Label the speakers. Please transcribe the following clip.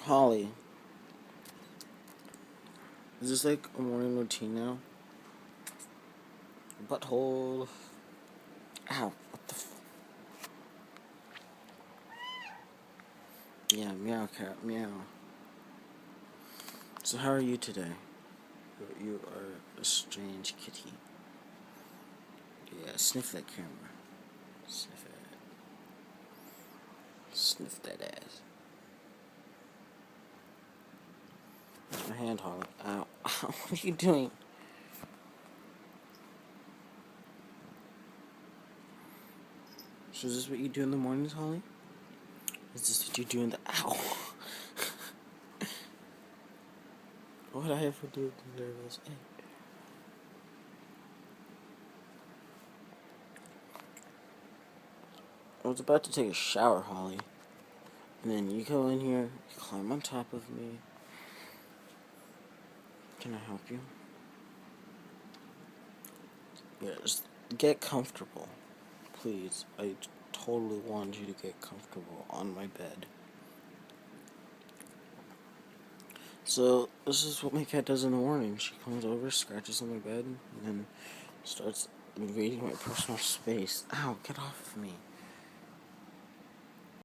Speaker 1: Holly, is this like a morning routine now? Butthole. Ow, what the Yeah, meow cat, meow. So how are you today? You are a strange kitty. Yeah, sniff that camera. Sniff it. Sniff that ass. My hand, Holly. Ow. What are you doing? So is this what you do in the mornings, Holly? Is this what you do in the... Ow! What would I ever do with the nervous? Hey. I was about to take a shower, Holly. And then you go in here, you climb on top of me. Can I help you? Yeah, just get comfortable. Please. I totally want you to get comfortable on my bed. So, this is what my cat does in the morning. She comes over, scratches on my bed, and then starts invading my personal space. Ow, get off of me.